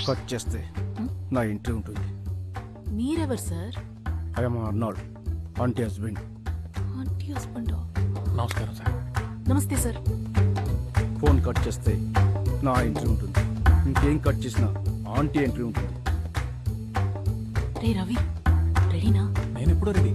Cut చేస్తే నా entry ఉంటుంది. మీరెవరు sir? I'm Arnold, aunty husband. Aunty హస్బెండా? నమస్కారం సార్. నమస్తే సార్. ఫోన్ కట్ చేస్తే నా ఎంట్రీ ఉంటుంది. ఇంకేం కట్ చేసినా ఆంటీ ఎంట్రీ ఉంటుంది. రే రవి, రెడీనా? నేను ఎప్పుడో రెడీ.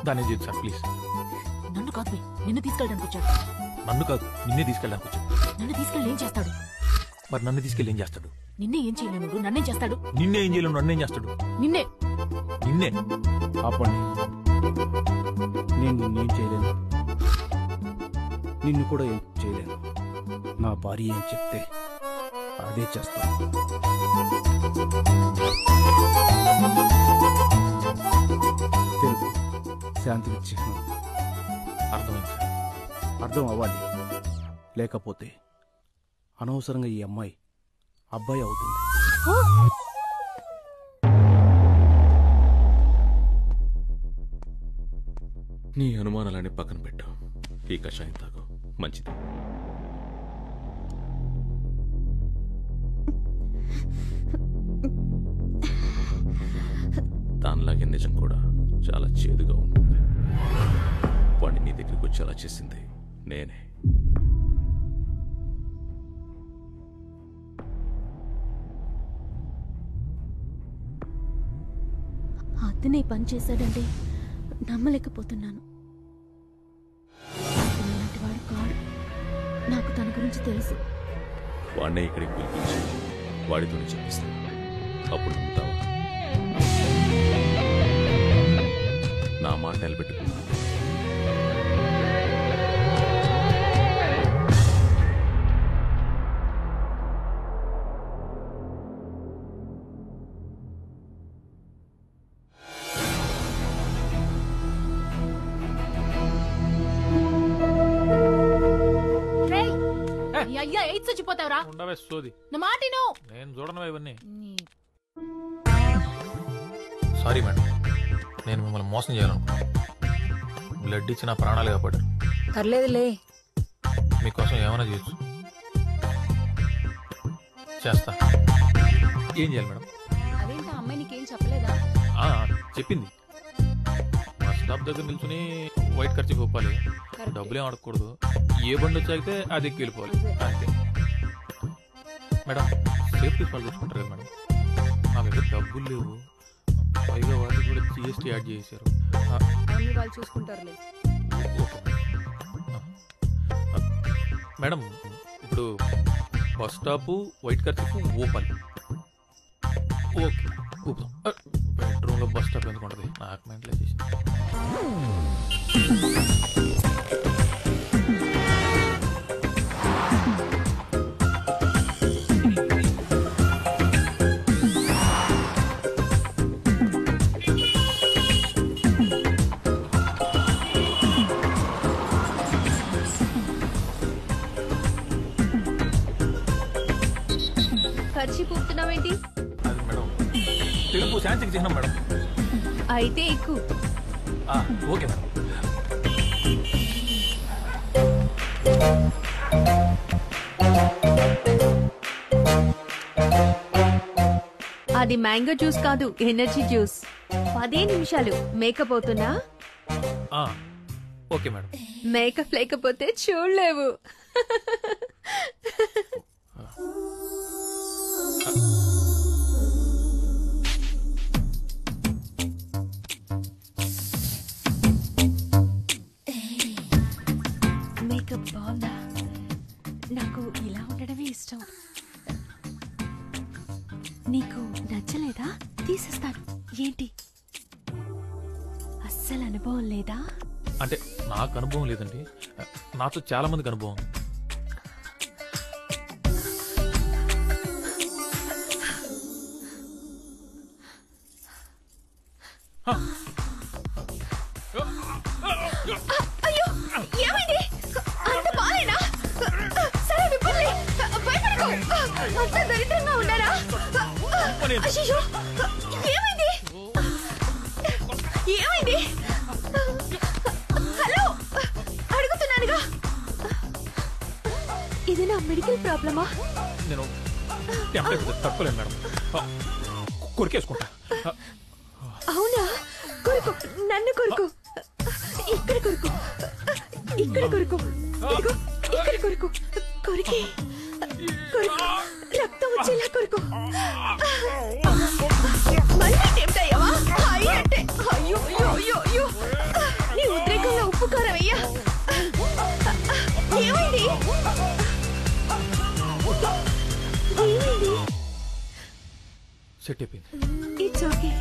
దాన్ని చేయదు సార్ ప్లీజ్. నన్ను కాదు, నిన్ను తీసుకెళ్ళడానికి వచ్చాడు. నన్ను కాదు, నిన్నే తీసుకెళ్ళడానికి వచ్చాడు. నన్ను తీసుకెళ్ళి ఏం చేస్తాడు? మరి నన్ను తీసుకెళ్ళి ఏం చేస్తాడు? నిన్నే ఏం చేయలేను, నన్నేం చేస్తాడు? నిన్నే ఏం చేయలేను, నన్నేం చేస్తాడు? నిన్నే. నిన్నే ఆపండి. నేను నిన్నేం చేయలేను, నిన్ను కూడా ఏం చేయలేను. నా భార్య ఏం చెప్తే అదే చేస్తాను. తెలుగు శాంతికి చిహ్నం. అర్థమైంది సార్. అర్థం అవ్వాలి, లేకపోతే అనవసరంగా ఈ అమ్మాయి అబ్బాయి అవుతుంది. నీ అనుమానాలని పక్కన పెట్టు. ఈ కషాయం తాగు, మంచిది. దానిలాగే నిజం కూడా చాలా చేదుగా ఉంటుంది. వాడిని నీ దగ్గరికి వచ్చేలా చేసింది నేనే. అతనే పని చేశాడంటే నమ్మలేకపోతున్నాను. ఇలాంటి వాడు కాడు. నాకు తన గురించి తెలుసు. వాడినే ఇక్కడికి పిలిపించి వాడితోనే చెప్పిస్తాను. అప్పుడు నమ్ముతావా? నా మాట నిలబెట్టుకున్నా. అయ్యా ఎయిడ్స్ వచ్చిపోతావురా. ఉండవే సోది. నా మాటిను. నేను చూడను ఇవన్నీ. సారీ మేడం, నేను మిమ్మల్ని మోసం చేయాలనుకున్నాను. బ్లడ్ ఇచ్చి నా ప్రాణాలు కాపాడారు. పర్లేదులే, మీకోసం ఏమైనా చేయొచ్చు. చేస్తా. ఏం చేయాలి మేడం? అదేంటా అమ్మాయి నీకేం చెప్పలేదా? చెప్పింది. మా స్టాప్ దగ్గర నిల్చుని వైట్ ఖర్చు పోపాలి, డబ్బులు ఏం అడగకూడదు, ఏ బండి వచ్చాగితే అది ఎక్కి వెళ్ళిపోవాలి అంతే. మేడం సేఫ్టీ ఫాల్ తెచ్చుకుంటారు కదా మేడం. నా దగ్గర డబ్బులు లేవు, పైగా వాళ్ళు కూడా జిఎస్టీ యాడ్ చేశారు. అన్ని వాళ్ళు చూసుకుంటారులే. మేడం ఇప్పుడు బస్ స్టాప్ వైట్ ఖర్చు ఓపాలి. ఓకే ఊపుదాం. బెడ్రూమ్లో బస్ స్టాప్ ఎందుకు ఉంటుంది? నాకు మెంటలే చేసింది. ఖర్చు పూపుతున్నావేంటి? అది మేడం తెలుపు శాంతికి చిహ్నం మేడం. అయితే ఎక్కువ. Okay madam. అది మ్యాంగో జ్యూస్ కాదు, ఎనర్జీ జ్యూస్. 10 నిమిషాలు మేకప్ అవుతున్నా? Okay madam. మేకప్ లేకపోతే చూడలేవు. మేకప్ బాగుందా? నాకు ఇలా ఉండడమే ఇష్టం. నీకు నచ్చలేదా? తీసేసుకో. చేస్తాను. ఏంటి అస్సలు అనుభవం లేదా? అంటే నాకు అనుభవం లేదండి, నాతో చాలా మందికి అనుభవం. అయ్యో ఏమైంది? అంత బాలేనా? సరే విప్పండి. భయపడకు. అంత దరిద్రంగా ఉన్నారా? అయ్యో ఏమైంది? ఏమైంది? హలో అడుగుతున్నానుగా. ఇది నా మెడికల్ ప్రాబ్లమా? నేను తట్టుకోలేను మేడం, కొరికేసుకుంటా. అవునా? కొరుకు, నన్ను కొరుకు. ఇక్కడ కొరుకు, ఇక్కడ కొరుకు. ఇదిగో ఇక్కడ కొరుకు. కొరికి కొరుకు, రక్తం వచ్చేలా కొరుకు. మళ్ళీ టెంప్ట్ అయ్యావా? అయ్యంటే అయ్యో అయ్యో అయ్యో అయ్యో. నీ ఉద్రేకంలో ఉప్పు కారం అయ్యా. ఏమైంది? ఏమైంది? సెట్ అయిపోయింది. It's okay.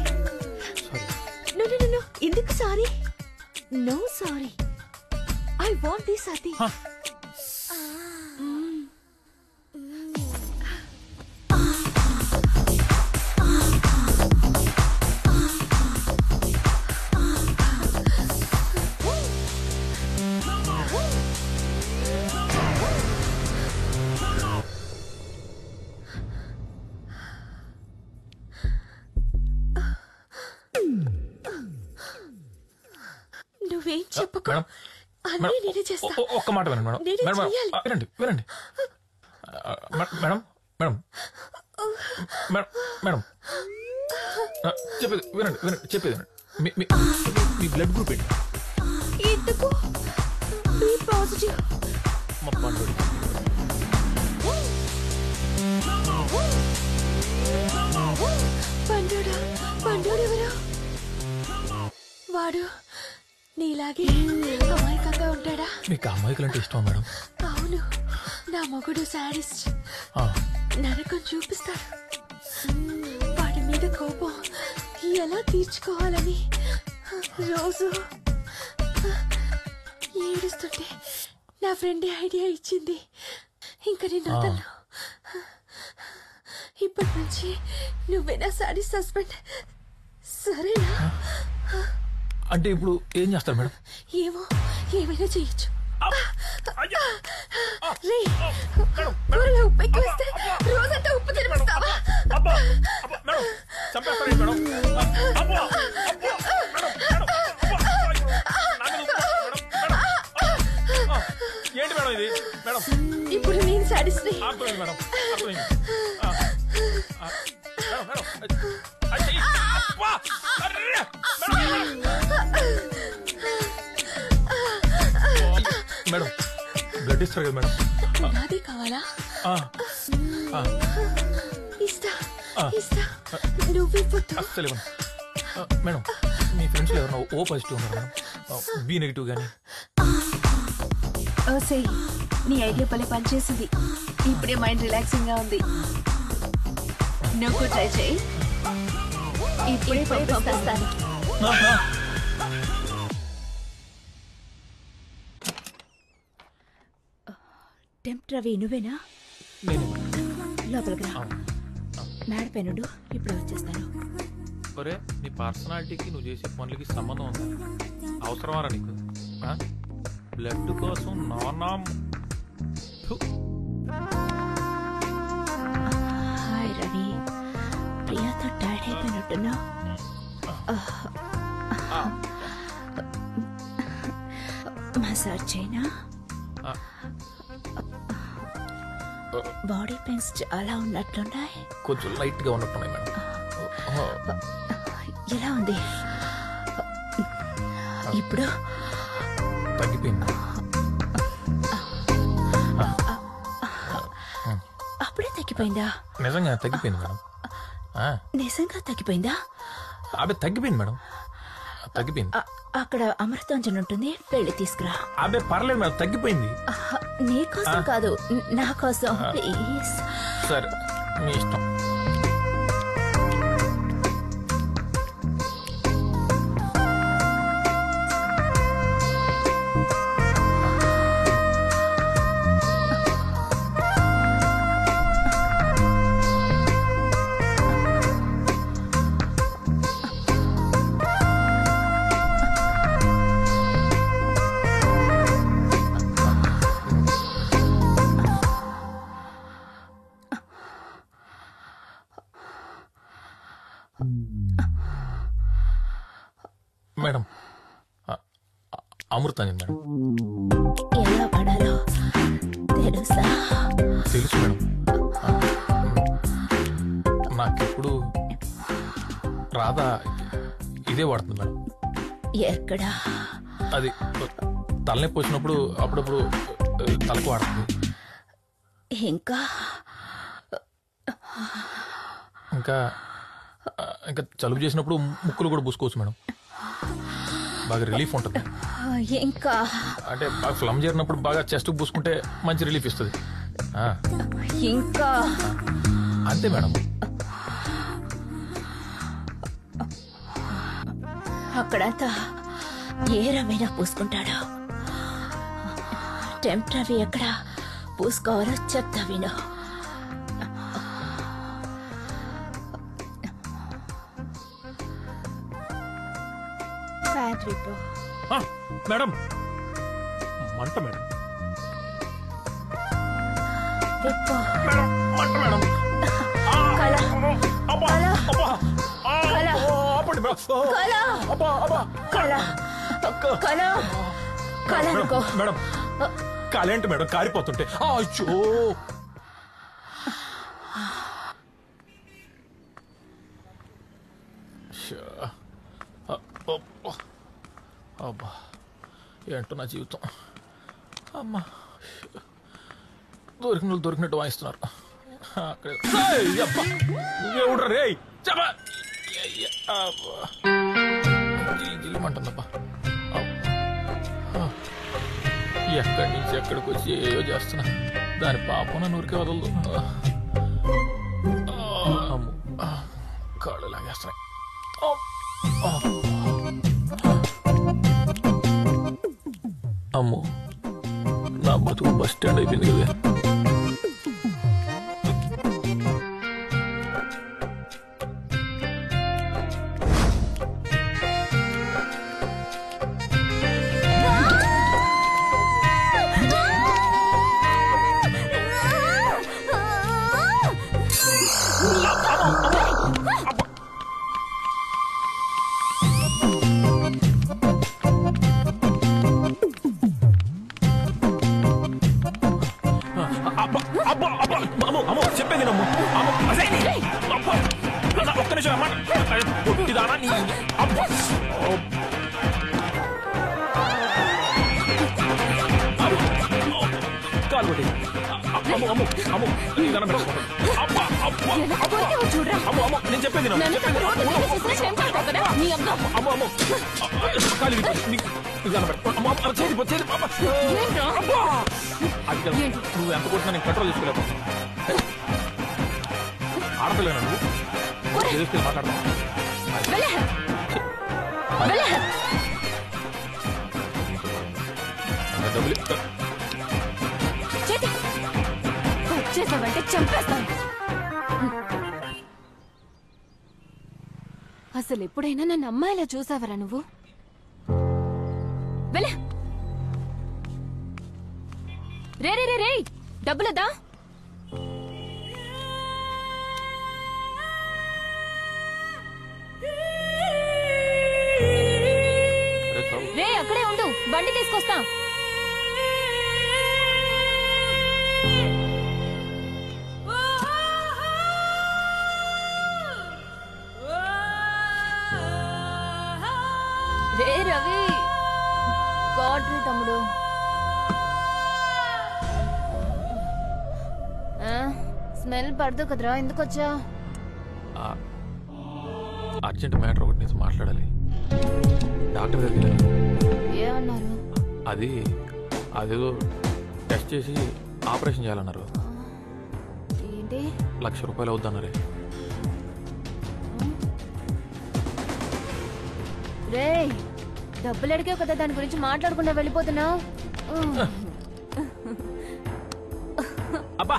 Sorry. No no no no. ఎందుకు sorry? No sorry. I want this అతి. నువ్వేం చెప్పకు. అన్నీ నేనే చేస్తా. ఒక్క మాట వినండి మేడం. నేనే మేడం చెయ్యాలి. వినండి వినండి. మేడం మేడం మేడం మేడం చెప్పేది వినండి వినండి, చెప్పేది వినండి. మీ బ్లడ్ గ్రూప్ ఏంటి? ఎందుకు? B positive. మా పండు పండుడా? పండుడెవరు? వాడు నీలాగే అమాయకంగా ఉంటాడా? మీకు అమ్మాయికులు అంటే ఇష్టం మేడం? అవును, నా మొగుడు సాడిస్ట్. నరకం చూపిస్తాడు. వాడి మీద కోపం ఎలా తీర్చుకోవాలని రోజు ఏడుస్తుంటే నా ఫ్రెండ్ ఐడియా ఇచ్చింది. ఇంకా నేను వదలను. ఇప్పటి నుంచి నువ్వే నా సాడిస్ట్ హస్బెండ్, సరేనా? అంటే ఇప్పుడు ఏం చేస్తారు మేడం? ఏమో, ఏమైనా చేయొచ్చు. రే, కూరలో ఉప్పు ఎక్కువేస్తే రోజంతా ఉప్పు తినిపిస్తావా? ఏంటి మేడం ఇది? మేడం ఇప్పుడు నేను సాడిస్ట్ని. మేడం మేడం బ్లడ్ ఇస్తారు కదా మేడం? నాదే కావాలా? ఇస్తా ఇస్తా, నువ్వివ్వద్దు. అస్సలు ఇవ్వను మేడం. మీ ఫ్రెండ్స్ ఎవరన్నా ఓ పాజిటివ్ ఉన్నారు మేడం? బి నెగిటివ్ కానీ? ఓసే, నీ ఐడియా పని పనిచేసింది. ఇప్పుడే మైండ్ రిలాక్సింగ్ గా ఉంది. నువ్వు ట్రై చేయి. ఇప్పుడే పంపిస్తాను. టెంప్ట్ రవి నువ్వేనా? లోపలికి రా. మేడపైనుడు, ఇప్పుడే వచ్చేస్తాను. ఒరే, నీ పర్సనాలిటీకి నువ్వు చేసే పనులకి సంబంధం ఉందా? అవసరమారా నీకు? బ్లడ్ కోసం నానా. హాయ్ రవి, ప్రియాతో టైర్డ్ అయిపోయినట్టున్నా. మసాజ్ చేయనా? బాడీ పెయిన్స్ చాలా ఉన్నట్లున్నాయి. కొంచెం లైట్ గా ఉన్నట్టున్నాయి మేడం. ఎలా ఉంది ఇప్పుడు? తగ్గిపోయింది. అప్పుడే తగ్గిపోయిందా? నిజంగా తగ్గిపోయింది మేడం. నిజంగా తగ్గిపోయిందా? అబ్బే తగ్గిపోయింది మేడం, తగ్గిపోయింది. అక్కడ అమృతాంజన్ ఉంటుంది, వెళ్ళి తీసుకురా. అబ్బే పర్లేదు మేడం, తగ్గిపోయింది. నీ కోసం కాదు, నా కోసం ప్లీజ్. సరే, మీ ఇష్టం. Madam Amrutanjan madam. ఎలా పడాలో తెలుసా? తెలుసు మేడం. నాకెప్పుడు రాధా ఇదే వాడుతుంది మేడం. ఎక్కడా? అది తలనొప్పి వచ్చినప్పుడు అప్పుడప్పుడు తలకు వాడుతుంది. ఇంకా ఇంకా ఇంకా జలుబు చేసినప్పుడు ముక్కులు కూడా పూసుకోవచ్చు మేడం. బాగా రిలీఫ్ ఉంటుంది. ఇంకా అంటే బాగా ఫ్లమ్ చేరినప్పుడు బాగా చెస్ట్ పూసుకుంటే మంచి రిలీఫ్ ఇస్తుంది. ఇంకా అంతే మేడం. అక్కడంతా ఏ రవైనా పూసుకుంటాడు. టెంప్ట్ అవి ఎక్కడ పూసుకోవాలో చెప్తా విను. మేడం మంట మేడం. విప్పో. మంట మేడం. కళ. కళ. కళ. కళ. కళ. కళ అనుకో. మేడం కాలేంటి మేడం కారిపోతుంటే. అయ్యో అబ్బా ఏంటో నా జీవితం. అమ్మా దొరికిన వాళ్ళు దొరికినట్టు వాయిస్తున్నారు. ఎవడ్రా రే జిల్లుమంటుందబ్బా. ఎక్కడి నుంచి ఎక్కడికి వచ్చి ఏయో చేస్తున్నా. దాని పాపం నన్ను ఊరికే వదలదు. కాళ్ళు లాగేస్తున్నాయి. అమ్మో నా బతుకు బస్ స్టాండ్ అయిపోయింది కదా. నేను చెప్పేది నువ్వు ఎంత కొట్టినా నేను కంట్రోల్ చేసుకోలేకపో. ఆడపిల్లనా నువ్వు? తెలిస్తే మాట్లాడతావు. డబ్బులు చేసావంటే చంపేస్తాను. అసలు ఎప్పుడైనా నన్ను అమ్మాయిలా చూసావరా నువ్వు? వెళ్ళ రే రే రే రే డబ్బులదా? రే అక్కడే ఉండు, బండి తీసుకొస్తా. రే రవి, గాడ్రీ తమ్ముడు. స్మెల్ పడదు కదరా, ఎందుకు వచ్చా? అర్జెంట్ మ్యాటర్ ఒకటి నేను మాట్లాడాలి. డాక్టర్ దగ్గరికి ఏమన్నారు? అదేదో టెస్ట్ చేసి ఆపరేషన్ చేయాలన్నారు. ఏంటి? 1,00,000 రూపాయలు అవుద్దన్నారే. రే డబ్బులు అడిగావు కదా, దాని గురించి మాట్లాడకుండా వెళ్ళిపోతున్నావు. అబ్బా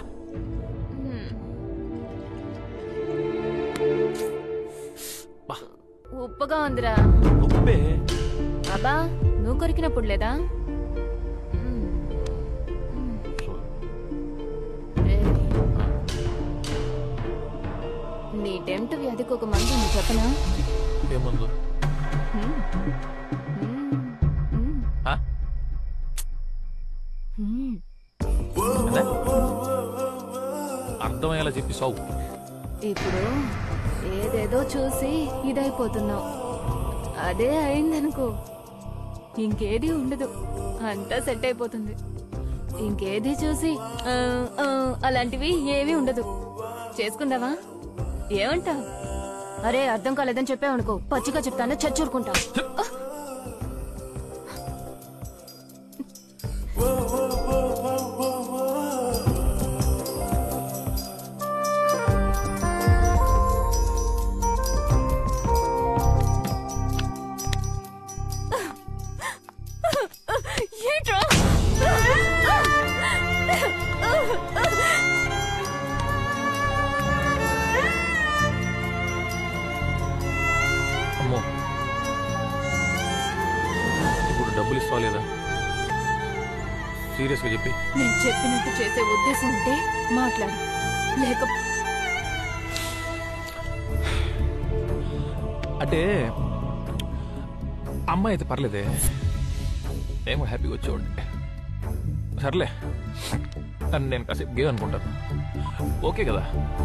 ఉప్పగా ఉందిరా. ఉప్పే అబ్బా నువ్వు కొరికినప్పుడు లేదా? నీ టెంప్ట్ వ్యాధికి ఒక మందు ఉంది చెప్పనా? ఏముందో మ్మ్. ఆ? మ్మ్. అదే? అర్థమయ్యేలా చెప్పి సావు. ఇప్పుడు ఏదేదో చూసి ఇదైపోతున్నావు. అదే అయిందనుకో ఇంకేది ఉండదు, అంతా సెట్ అయిపోతుంది. ఇంకేది చూసి అలాంటివి ఏమీ ఉండదు. చేసుకుందావా? ఏమంటావ్? అరే అర్థం కాలేదని చెప్పావనుకో పచ్చిగా చెప్తాను, చచ్చూరుకుంటా. ఏంట్రా? అమ్మో, ఇప్పుడు డబ్బులు ఇస్తావా లేదా? సీరియస్గా చెప్పి. నేను చెప్పినట్టు చేసే ఉద్దేశం ఉంటే మాట్లాడు, లేక అంటే అమ్మాయి అయితే పర్లేదే, నేను కూడా హ్యాపీగా వచ్చేవాడిని. సర్లే, నేను కాసేపు గేమ్ అనుకుంటాను. ఓకే కదా?